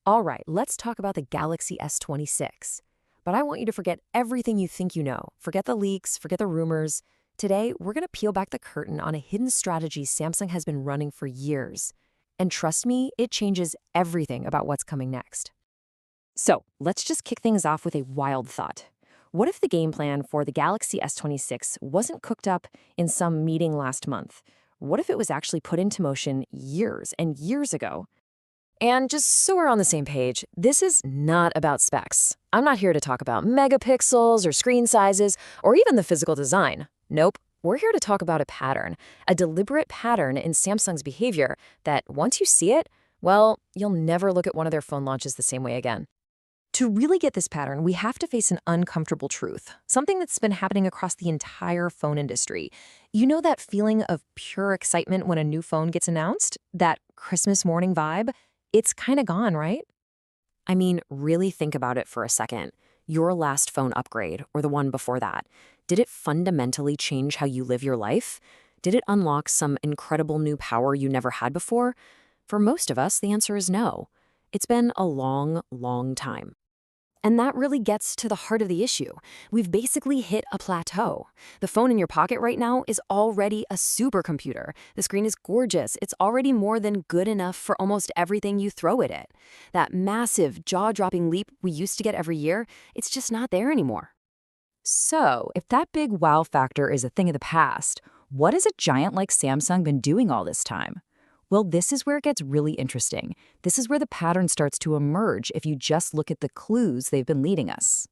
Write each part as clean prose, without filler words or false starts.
All right, let's talk about the Galaxy S26. But I want you to forget everything you think you know. Forget the leaks, forget the rumors. Today, we're going to peel back the curtain on a hidden strategy Samsung has been running for years. And trust me, it changes everything about what's coming next. So, let's just kick things off with a wild thought. What if the game plan for the Galaxy S26 wasn't cooked up in some meeting last month? What if it was actually put into motion years and years ago? And just so we're on the same page, this is not about specs. I'm not here to talk about megapixels or screen sizes or even the physical design. Nope. We're here to talk about a pattern, a deliberate pattern in Samsung's behavior that once you see it, well, you'll never look at one of their phone launches the same way again. To really get this pattern, we have to face an uncomfortable truth, something that's been happening across the entire phone industry. You know that feeling of pure excitement when a new phone gets announced? That Christmas morning vibe? It's kind of gone, right? I mean, really think about it for a second. Your last phone upgrade, or the one before that, did it fundamentally change how you live your life? Did it unlock some incredible new power you never had before? For most of us, the answer is no. It's been a long, long time. And that really gets to the heart of the issue. We've basically hit a plateau. The phone in your pocket right now is already a supercomputer. The screen is gorgeous. It's already more than good enough for almost everything you throw at it. That massive, jaw-dropping leap we used to get every year, it's just not there anymore. So, if that big wow factor is a thing of the past, what has a giant like Samsung been doing all this time? Well, this is where it gets really interesting. This is where the pattern starts to emerge if you just look at the clues they've been leading us.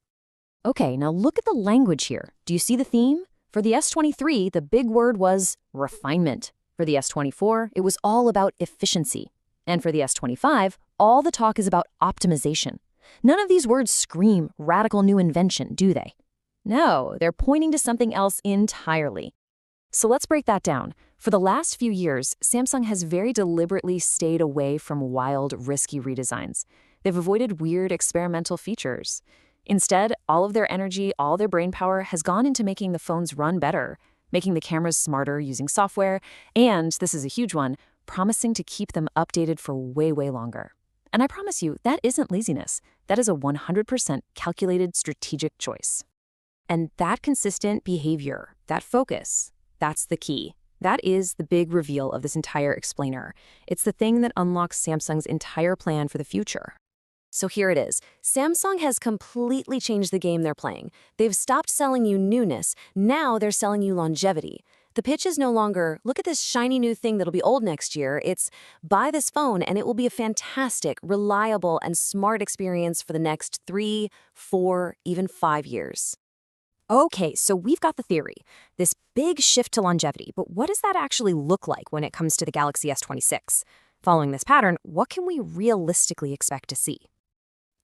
Okay, now look at the language here. Do you see the theme? For the S23, the big word was refinement. For the S24, it was all about efficiency. And for the S25, all the talk is about optimization. None of these words scream radical new invention, do they? No, they're pointing to something else entirely. So let's break that down. For the last few years, Samsung has very deliberately stayed away from wild, risky redesigns. They've avoided weird experimental features. Instead, all of their energy, all their brainpower has gone into making the phones run better, making the cameras smarter using software, and, this is a huge one, promising to keep them updated for way, way longer. And I promise you, that isn't laziness. That is a 100% calculated strategic choice. And that consistent behavior, that focus, that's the key. That is the big reveal of this entire explainer. It's the thing that unlocks Samsung's entire plan for the future. So here it is. Samsung has completely changed the game they're playing. They've stopped selling you newness. Now they're selling you longevity. The pitch is no longer, look at this shiny new thing that'll be old next year. It's, buy this phone and it will be a fantastic, reliable, and smart experience for the next 3, 4, even 5 years. Okay, so we've got the theory, this big shift to longevity, but what does that actually look like when it comes to the Galaxy S26? Following this pattern, what can we realistically expect to see?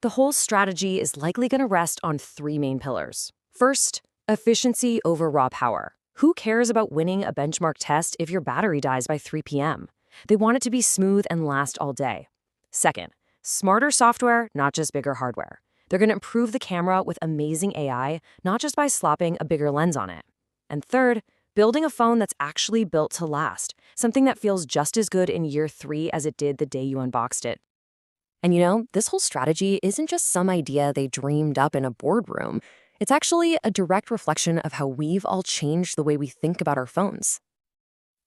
The whole strategy is likely going to rest on 3 main pillars. First, efficiency over raw power. Who cares about winning a benchmark test if your battery dies by 3 p.m.? They want it to be smooth and last all day. Second, smarter software, not just bigger hardware. They're going to improve the camera with amazing AI, not just by slapping a bigger lens on it. And third, building a phone that's actually built to last, something that feels just as good in year 3 as it did the day you unboxed it. And you know, this whole strategy isn't just some idea they dreamed up in a boardroom. It's actually a direct reflection of how we've all changed the way we think about our phones.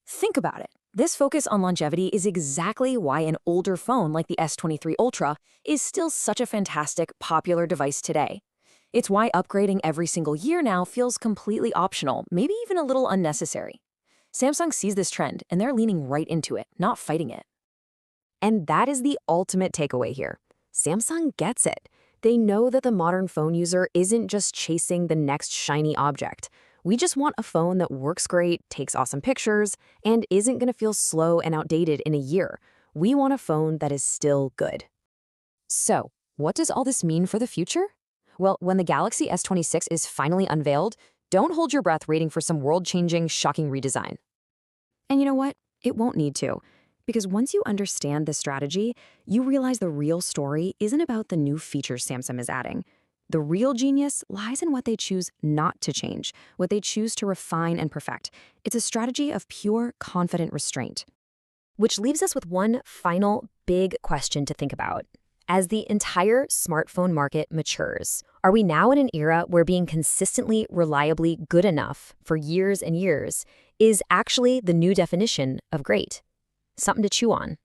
Think about it. This focus on longevity is exactly why an older phone like the S23 Ultra is still such a fantastic, popular device today. It's why upgrading every single year now feels completely optional, maybe even a little unnecessary. Samsung sees this trend, and they're leaning right into it, not fighting it. And that is the ultimate takeaway here. Samsung gets it. They know that the modern phone user isn't just chasing the next shiny object. We just want a phone that works great, takes awesome pictures, and isn't going to feel slow and outdated in a year. We want a phone that is still good. So, what does all this mean for the future? Well, when the Galaxy S26 is finally unveiled, don't hold your breath waiting for some world-changing, shocking redesign. And you know what? It won't need to. Because once you understand this strategy, you realize the real story isn't about the new features Samsung is adding. The real genius lies in what they choose not to change, what they choose to refine and perfect. It's a strategy of pure, confident restraint. Which leaves us with one final big question to think about. As the entire smartphone market matures, are we now in an era where being consistently, reliably good enough for years and years is actually the new definition of great? Something to chew on.